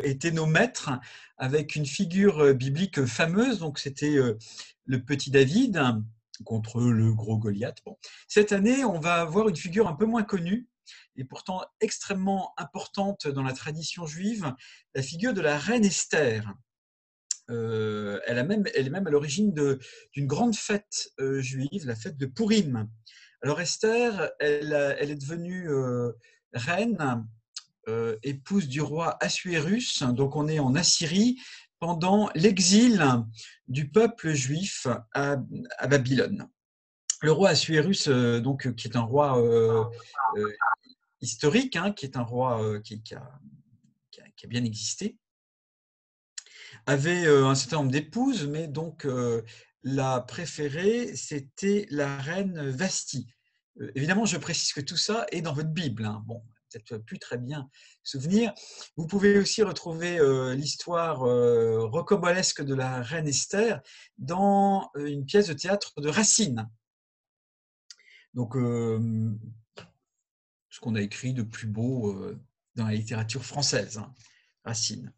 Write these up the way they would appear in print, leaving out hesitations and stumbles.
étaient nos maîtres, avec une figure biblique fameuse. Donc c'était le petit David contre le gros Goliath. Bon. Cette année, on va avoir une figure un peu moins connue et pourtant extrêmement importante dans la tradition juive, la figure de la reine Esther. Elle est même à l'origine d'une grande fête juive, la fête de Pourim. Alors Esther, elle est devenue reine, épouse du roi Assuérus, donc on est en Assyrie, pendant l'exil du peuple juif à Babylone. Le roi Assuérus, donc, qui est un roi euh, historique, hein, qui est un roi qui a bien existé, avait un certain nombre d'épouses, mais donc la préférée, c'était la reine Vasti. Évidemment, je précise que tout ça est dans votre Bible. Hein. Bon, peut-être plus très bien souvenir. Vous pouvez aussi retrouver l'histoire rocambolesque de la reine Esther dans une pièce de théâtre de Racine. Donc, ce qu'on a écrit de plus beau dans la littérature française, hein, Racine.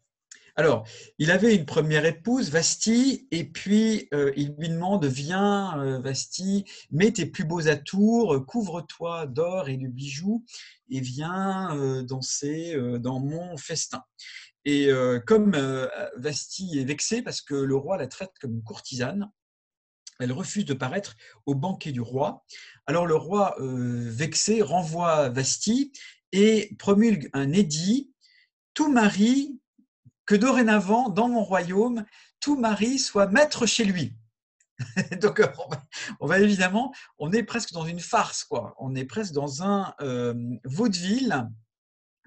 Alors, il avait une première épouse, Vasti, et puis il lui demande, viens, Vasti, mets tes plus beaux atours, couvre-toi d'or et de bijoux, et viens danser dans mon festin. Et comme Vasti est vexée parce que le roi la traite comme une courtisane, elle refuse de paraître au banquet du roi. Alors le roi, vexé, renvoie Vasti et promulgue un édit: tout mari que dorénavant, dans mon royaume, tout mari soit maître chez lui. Donc, on va évidemment, on est presque dans une farce, quoi. On est presque dans un vaudeville,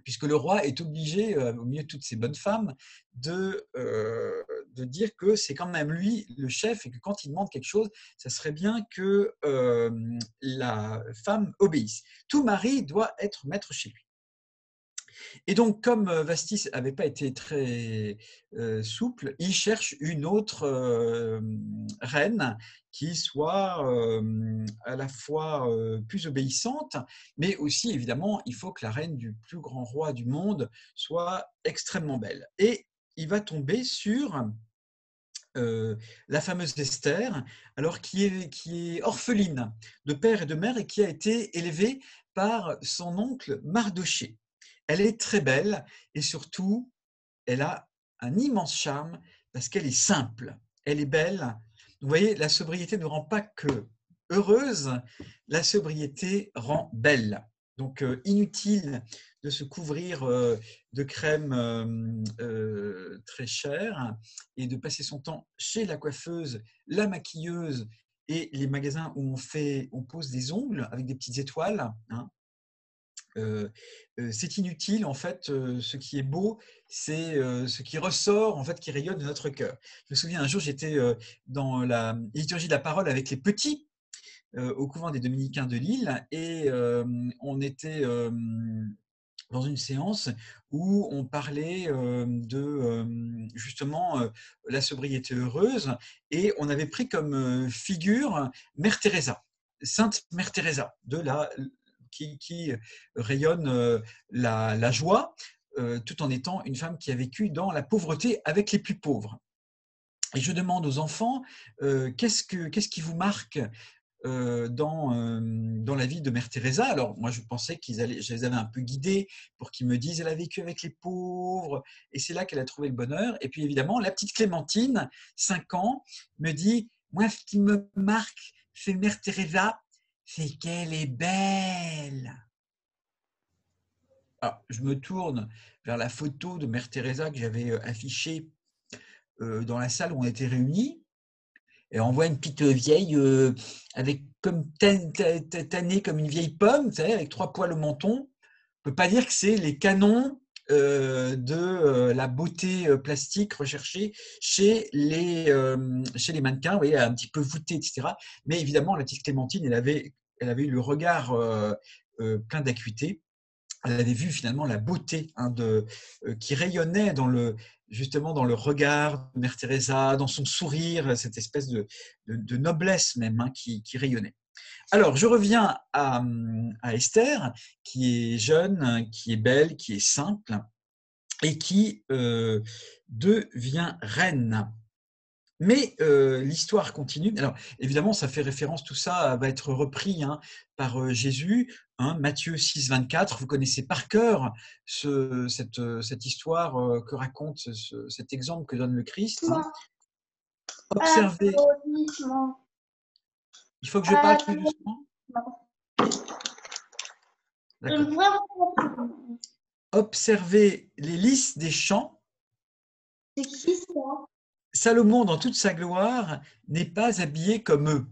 puisque le roi est obligé, au milieu de toutes ces bonnes femmes, de dire que c'est quand même lui le chef et que quand il demande quelque chose, ça serait bien que la femme obéisse. Tout mari doit être maître chez lui. Et donc, comme Vastis n'avait pas été très souple, il cherche une autre reine qui soit à la fois plus obéissante, mais aussi, évidemment, il faut que la reine du plus grand roi du monde soit extrêmement belle. Et il va tomber sur la fameuse Esther, alors qui est orpheline de père et de mère et qui a été élevée par son oncle Mardochée. Elle est très belle et surtout, elle a un immense charme parce qu'elle est simple, elle est belle. Vous voyez, la sobriété ne rend pas que heureuse, la sobriété rend belle. Donc, inutile de se couvrir de crème très chère et de passer son temps chez la coiffeuse, la maquilleuse et les magasins où on pose des ongles avec des petites étoiles. Hein. C'est inutile, en fait, ce qui est beau, c'est ce qui ressort, en fait, qui rayonne de notre cœur. Je me souviens, un jour, j'étais dans la liturgie de la parole avec les petits, au couvent des Dominicains de Lille, et on était dans une séance où on parlait de justement la sobriété heureuse, et on avait pris comme figure Mère Teresa, Sainte Mère Teresa, qui rayonne la joie, tout en étant une femme qui a vécu dans la pauvreté avec les plus pauvres. Et je demande aux enfants, qu'est-ce qui vous marque dans la vie de Mère Teresa? Alors moi je pensais je les avais un peu guidés pour qu'ils me disent elle a vécu avec les pauvres et c'est là qu'elle a trouvé le bonheur. Et puis évidemment la petite Clémentine, 5 ans, me dit moi ce qui me marque chez Mère Teresa, c'est qu'elle est belle. Alors, je me tourne vers la photo de Mère Teresa que j'avais affichée dans la salle où on était réunis. Et on voit une petite vieille avec comme tannée comme une vieille pomme, vous savez, avec 3 poils au menton. On ne peut pas dire que c'est les canons de la beauté plastique recherchée chez les mannequins, vous voyez, un petit peu voûtée, etc. Mais évidemment, la petite Clémentine, elle avait eu le regard plein d'acuité. Elle avait vu finalement la beauté qui rayonnait justement dans le regard de Mère Teresa, dans son sourire, cette espèce de noblesse même qui rayonnait. Alors, je reviens à Esther, qui est jeune, qui est belle, qui est simple. et qui devient reine. Mais l'histoire continue. Alors, évidemment, ça fait référence, tout ça va être repris par Jésus, Matthieu 6, 24. Vous connaissez par cœur cette histoire que raconte cet exemple que donne le Christ. Observez, il faut que je parle plus doucement. D'accord. Observez les lys des champs. C'est qui ça? Salomon, dans toute sa gloire, n'est pas habillé comme eux.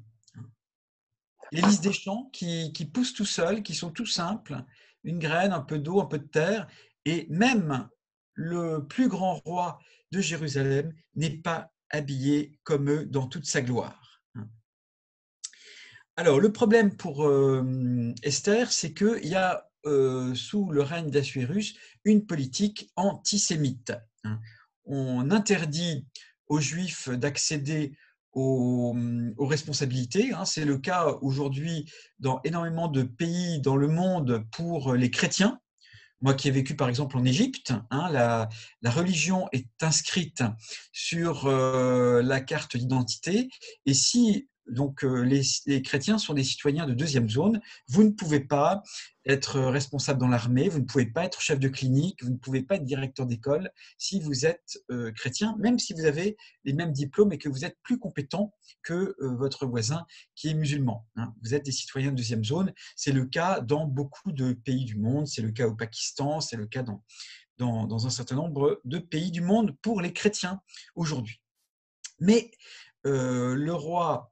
Les lys des champs qui poussent tout seuls, qui sont tout simples, une graine, un peu d'eau, un peu de terre, et même le plus grand roi de Jérusalem n'est pas habillé comme eux dans toute sa gloire. Alors, le problème pour Esther, c'est qu'il y a sous le règne d'Assuérus une politique antisémite. On interdit aux Juifs d'accéder aux responsabilités. C'est le cas aujourd'hui dans énormément de pays dans le monde pour les chrétiens. Moi qui ai vécu par exemple en Égypte, la religion est inscrite sur la carte d'identité, et si donc les chrétiens sont des citoyens de deuxième zone, vous ne pouvez pas être responsable dans l'armée, vous ne pouvez pas être chef de clinique, vous ne pouvez pas être directeur d'école si vous êtes chrétien, même si vous avez les mêmes diplômes et que vous êtes plus compétent que votre voisin qui est musulman. Vous êtes des citoyens de deuxième zone. C'est le cas dans beaucoup de pays du monde, c'est le cas au Pakistan, c'est le cas dans un certain nombre de pays du monde pour les chrétiens aujourd'hui. Mais le roi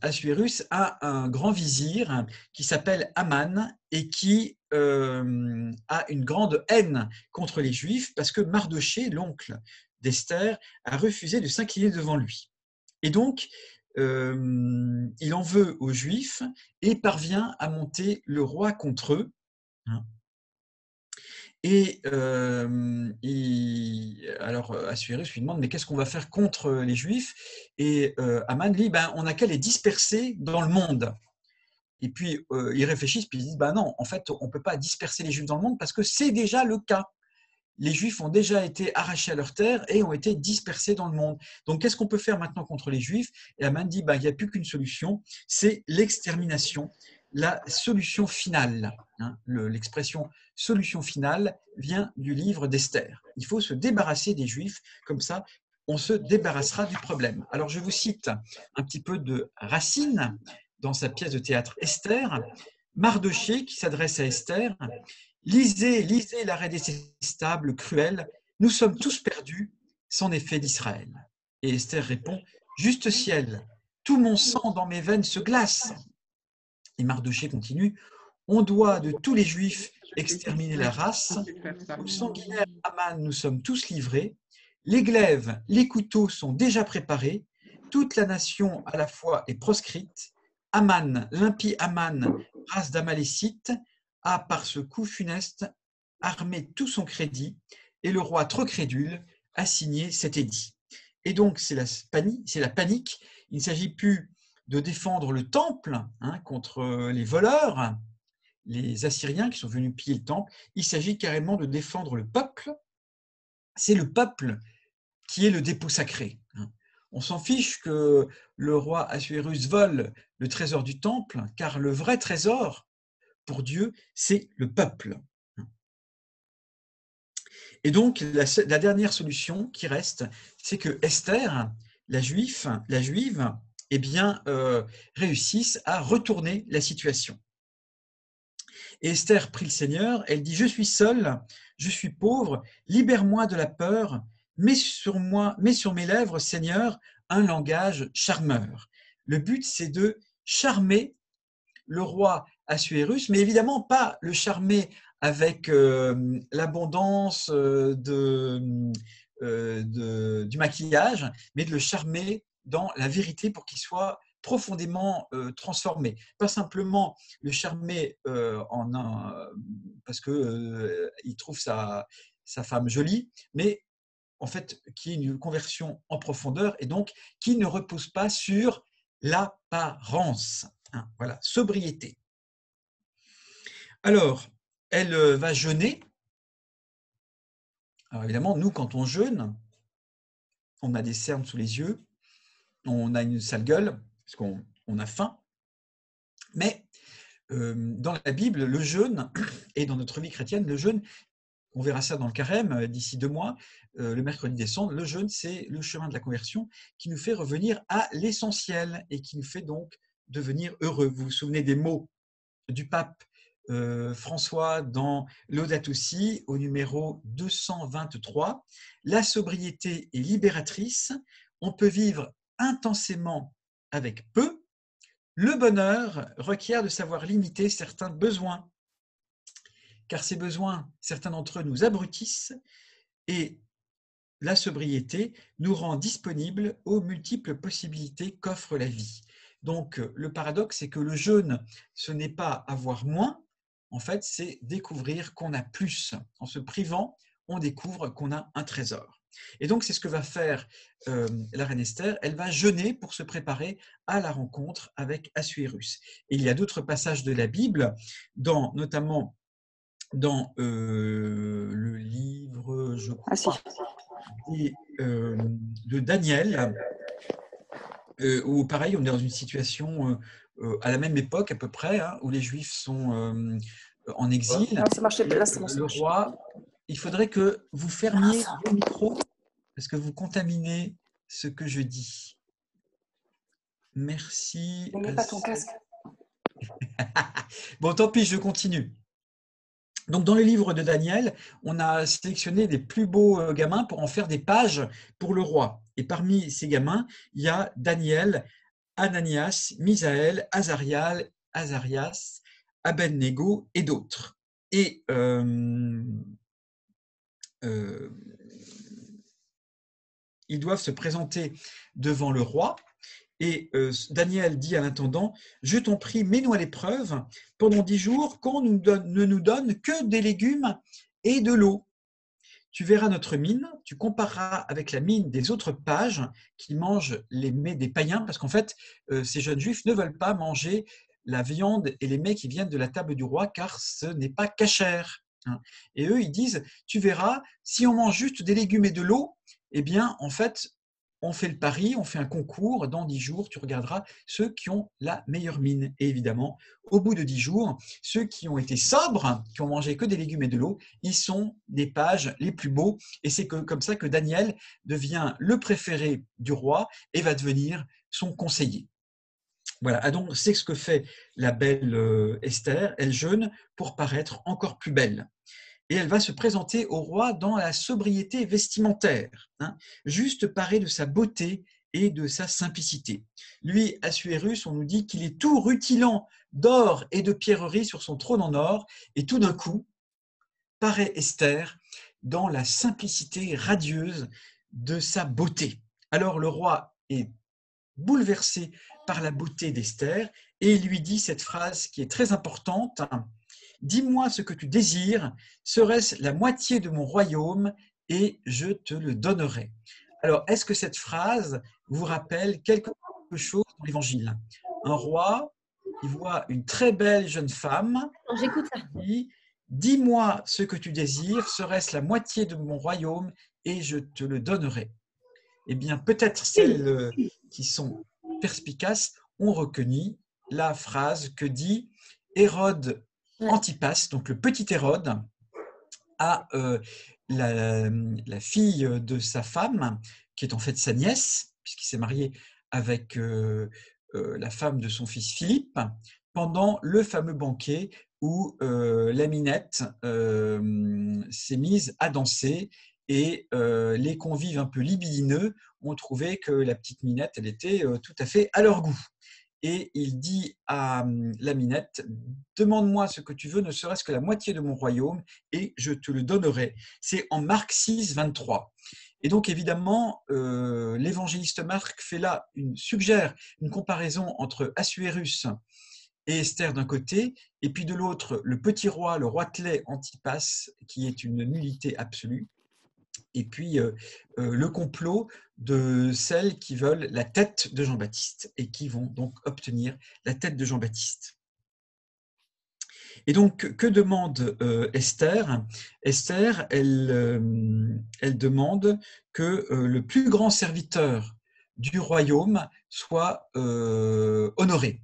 Assuérus a un grand vizir qui s'appelle Aman et qui a une grande haine contre les Juifs parce que Mardochée, l'oncle d'Esther, a refusé de s'incliner devant lui. Et donc, il en veut aux Juifs et parvient à monter le roi contre eux. Et alors Assuérus lui demande, mais qu'est-ce qu'on va faire contre les Juifs? Et Aman dit, on n'a qu'à les disperser dans le monde. Et puis ils réfléchissent, puis ils disent, non, en fait, on ne peut pas disperser les Juifs dans le monde parce que c'est déjà le cas. Les Juifs ont déjà été arrachés à leur terre et ont été dispersés dans le monde. Donc, qu'est-ce qu'on peut faire maintenant contre les Juifs? Et Aman dit, il n'y a plus qu'une solution, c'est l'extermination, la solution finale. L'expression solution finale vient du livre d'Esther. Il faut se débarrasser des Juifs, comme ça, on se débarrassera du problème. Alors, je vous cite un petit peu de Racine dans sa pièce de théâtre Esther. Mardochée, qui s'adresse à Esther, lisez, lisez l'arrêt détestable, cruel, nous sommes tous perdus, c'en est fait d'Israël. Et Esther répond, juste ciel, tout mon sang dans mes veines se glace. Et Mardochée continue, on doit de tous les Juifs exterminer la race, au sanguinaire Aman nous sommes tous livrés, les glaives, les couteaux sont déjà préparés, toute la nation à la fois est proscrite, Aman, l'impie Aman, race d'Amalécites, a par ce coup funeste armé tout son crédit, et le roi trop crédule a signé cet édit. Et donc c'est la panique, il ne s'agit plus de défendre le temple contre les voleurs, les Assyriens qui sont venus piller le temple, il s'agit carrément de défendre le peuple. C'est le peuple qui est le dépôt sacré. On s'en fiche que le roi Assuérus vole le trésor du temple, car le vrai trésor, pour Dieu, c'est le peuple. Et donc, la dernière solution qui reste, c'est que Esther, la juive, réussisse à retourner la situation. Et Esther prie le Seigneur, elle dit, je suis seule, je suis pauvre, libère-moi de la peur, mets sur mes lèvres, Seigneur, un langage charmeur. Le but, c'est de charmer le roi Assuérus, mais évidemment pas le charmer avec l'abondance du maquillage, mais de le charmer dans la vérité pour qu'il soit profondément transformé. Pas simplement le charmer parce qu'il trouve sa femme jolie, mais en fait, qui est une conversion en profondeur et donc qui ne repose pas sur l'apparence. Voilà, sobriété. Alors, elle va jeûner Alors évidemment, nous, quand on jeûne, on a des cernes sous les yeux, on a une sale gueule, parce qu'on a faim. Mais dans la Bible, le jeûne, et dans notre vie chrétienne, le jeûne, on verra ça dans le carême d'ici 2 mois, le mercredi décembre, le jeûne, c'est le chemin de la conversion qui nous fait revenir à l'essentiel et qui nous fait donc devenir heureux. Vous vous souvenez des mots du pape François dans Laudato Si au numéro 223. La sobriété est libératrice, on peut vivre intensément avec peu. Le bonheur requiert de savoir limiter certains besoins, car ces besoins, certains d'entre eux nous abrutissent et la sobriété nous rend disponibles aux multiples possibilités qu'offre la vie. Donc, le paradoxe, c'est que le jeûne, ce n'est pas avoir moins, en fait, c'est découvrir qu'on a plus. En se privant, on découvre qu'on a un trésor. Et donc, c'est ce que va faire la reine Esther. Elle va jeûner pour se préparer à la rencontre avec Assuérus. Et il y a d'autres passages de la Bible, notamment dans le livre, je Ah si. crois, de Daniel, où pareil, on est dans une situation à la même époque à peu près, hein, où les Juifs sont en exil. Non, ça marchait pas. Là, c'est bon, ça Le marche. roi, il faudrait que vous fermiez vos micros parce que vous contaminez ce que je dis. Merci. Ne mets pas ton casque. Bon, tant pis, je continue. Donc, dans le livre de Daniel, on a sélectionné les plus beaux gamins pour en faire des pages pour le roi. Et parmi ces gamins, il y a Daniel, Ananias, Misaël, Azarias, Abednego et d'autres. Et ils doivent se présenter devant le roi. Et Daniel dit à l'intendant, « Je t'en prie, mets-nous à l'épreuve pendant 10 jours qu'on ne nous donne que des légumes et de l'eau. Tu verras notre mine, tu compareras avec la mine des autres pages qui mangent les mets des païens, parce qu'en fait, ces jeunes juifs ne veulent pas manger la viande et les mets qui viennent de la table du roi, car ce n'est pas cachère. Et eux, ils disent, tu verras, si on mange juste des légumes et de l'eau, eh bien, en fait, on fait le pari, on fait un concours, dans 10 jours, tu regarderas ceux qui ont la meilleure mine. Et évidemment, au bout de 10 jours, ceux qui ont été sobres, qui ont mangé que des légumes et de l'eau, ils sont des pages les plus beaux. Et c'est comme ça que Daniel devient le préféré du roi et va devenir son conseiller. Voilà, donc c'est ce que fait la belle Esther, elle jeûne pour paraître encore plus belle. Et elle va se présenter au roi dans la sobriété vestimentaire, juste parée de sa beauté et de sa simplicité. Lui, Assuérus, on nous dit qu'il est tout rutilant d'or et de pierreries sur son trône en or, et tout d'un coup, paraît Esther dans la simplicité radieuse de sa beauté. Alors le roi est bouleversé par la beauté d'Esther et il lui dit cette phrase qui est très importante, « Dis-moi ce que tu désires, serait-ce la moitié de mon royaume et je te le donnerai. » Alors, est-ce que cette phrase vous rappelle quelque chose dans l'Évangile? Un roi, il voit une très belle jeune femme, J'écoute ça. il dit, « Dis-moi ce que tu désires, serait-ce la moitié de mon royaume et je te le donnerai. » Eh bien, peut-être celles qui sont perspicaces ont reconnu la phrase que dit Hérode Antipas, donc le petit Hérode, à la fille de sa femme, qui est en fait sa nièce, puisqu'il s'est marié avec la femme de son fils Philippe, pendant le fameux banquet où la Minette s'est mise à danser et les convives un peu libidineux ont trouvé que la petite Minette, elle était tout à fait à leur goût. Et il dit à la Minette, « Demande-moi ce que tu veux, ne serait-ce que la moitié de mon royaume, et je te le donnerai. » C'est en Marc 6, 23. Et donc, évidemment, l'évangéliste Marc suggère une comparaison entre Assuérus et Esther d'un côté, et puis de l'autre, le petit roi, le roitelet Antipas, qui est une nullité absolue, et puis le complot de celles qui veulent la tête de Jean-Baptiste et qui vont donc obtenir la tête de Jean-Baptiste. Et donc, que demande Esther? Esther, elle demande que le plus grand serviteur du royaume soit honoré.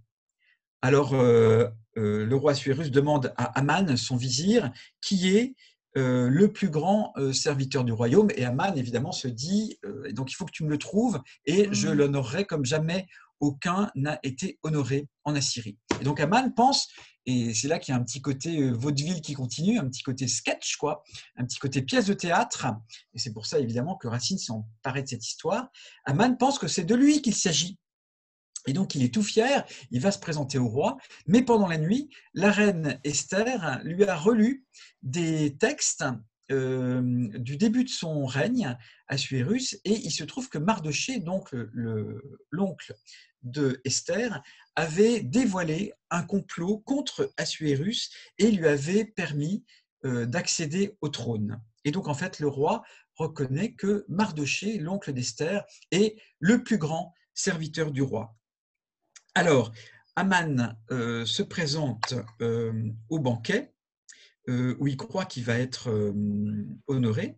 Alors, le roi Assuérus demande à Aman, son vizir, qui est le plus grand serviteur du royaume. Et Aman, évidemment, se dit, donc il faut que tu me le trouves, et je l'honorerai comme jamais aucun n'a été honoré en Assyrie. Et donc Aman pense, et c'est là qu'il y a un petit côté vaudeville qui continue, un petit côté sketch, quoi, un petit côté pièce de théâtre, et c'est pour ça évidemment que Racine s'emparait de cette histoire. Aman pense que c'est de lui qu'il s'agit. Et donc, il est tout fier, il va se présenter au roi, mais pendant la nuit, la reine Esther lui a relu des textes du début de son règne, Assuérus, et il se trouve que Mardochée, donc l'oncle de Esther, avait dévoilé un complot contre Assuérus et lui avait permis d'accéder au trône. Et donc, en fait, le roi reconnaît que Mardochée, l'oncle d'Esther, est le plus grand serviteur du roi. Alors, Aman se présente au banquet où il croit qu'il va être honoré.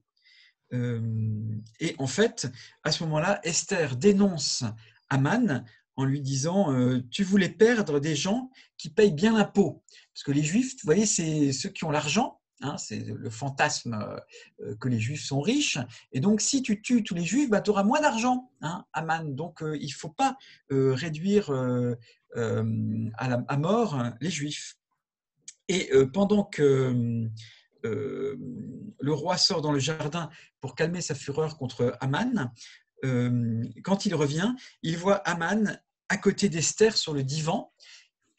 Et en fait, à ce moment-là, Esther dénonce Aman en lui disant tu voulais perdre des gens qui payent bien l'impôt. Parce que les Juifs, vous voyez, c'est ceux qui ont l'argent. Hein, c'est le fantasme que les Juifs sont riches. Et donc, si tu tues tous les Juifs, bah, tu auras moins d'argent, hein, Aman. Donc, il ne faut pas réduire à mort les Juifs. Et pendant que le roi sort dans le jardin pour calmer sa fureur contre Aman, quand il revient, il voit Aman à côté d'Esther sur le divan,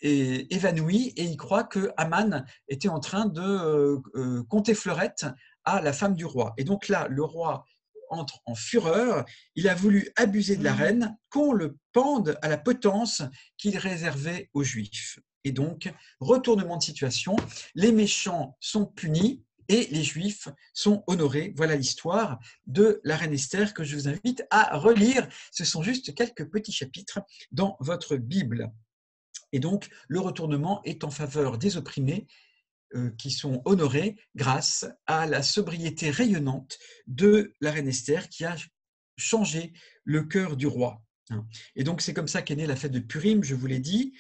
et évanoui, et il croit que Aman était en train de compter fleurette à la femme du roi. Et donc là, le roi entre en fureur, il a voulu abuser de la reine, qu'on le pende à la potence qu'il réservait aux Juifs. Et donc, retournement de situation, les méchants sont punis et les Juifs sont honorés. Voilà l'histoire de la reine Esther que je vous invite à relire. Ce sont juste quelques petits chapitres dans votre Bible. Et donc, le retournement est en faveur des opprimés qui sont honorés grâce à la sobriété rayonnante de la reine Esther qui a changé le cœur du roi. Et donc, c'est comme ça qu'est née la fête de Purim, je vous l'ai dit.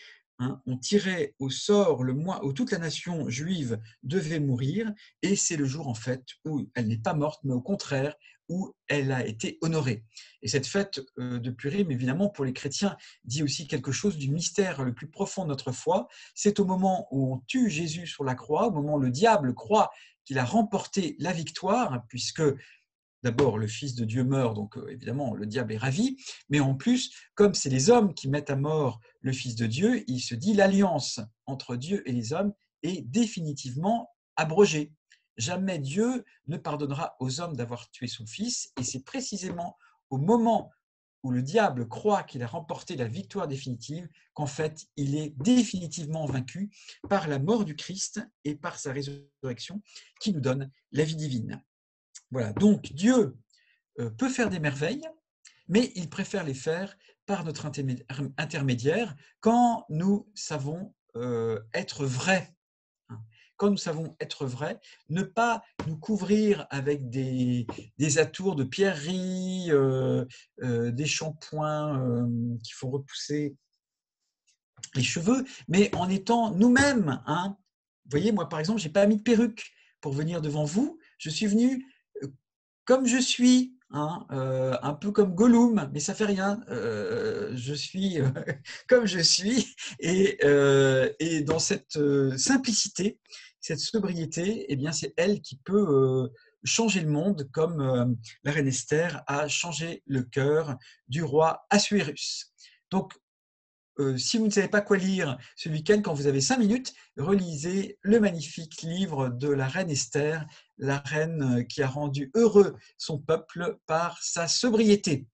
On tirait au sort le mois où toute la nation juive devait mourir, et c'est le jour en fait où elle n'est pas morte, mais au contraire, où elle a été honorée. Et cette fête de Purim, évidemment, pour les chrétiens, dit aussi quelque chose du mystère le plus profond de notre foi. C'est au moment où on tue Jésus sur la croix, au moment où le diable croit qu'il a remporté la victoire, puisque d'abord, le Fils de Dieu meurt, donc évidemment, le diable est ravi, mais en plus, comme c'est les hommes qui mettent à mort le Fils de Dieu, il se dit l'alliance entre Dieu et les hommes est définitivement abrogée. Jamais Dieu ne pardonnera aux hommes d'avoir tué son Fils, et c'est précisément au moment où le diable croit qu'il a remporté la victoire définitive qu'en fait, il est définitivement vaincu par la mort du Christ et par sa résurrection qui nous donne la vie divine. Voilà, donc Dieu peut faire des merveilles, mais il préfère les faire par notre intermédiaire quand nous savons être vrais. Quand nous savons être vrais, ne pas nous couvrir avec des atours de pierreries, des shampoings qui font repousser les cheveux, mais en étant nous-mêmes. Vous voyez, moi par exemple, je n'ai pas mis de perruque pour venir devant vous. Je suis venu comme je suis, un peu comme Gollum, mais ça fait rien. Je suis comme je suis, et dans cette simplicité, cette sobriété, eh bien, c'est elle qui peut changer le monde, comme la reine Esther a changé le cœur du roi Assuérus. Donc, si vous ne savez pas quoi lire ce week-end, quand vous avez 5 minutes, relisez le magnifique livre de la reine Esther, la reine qui a rendu heureux son peuple par sa sobriété.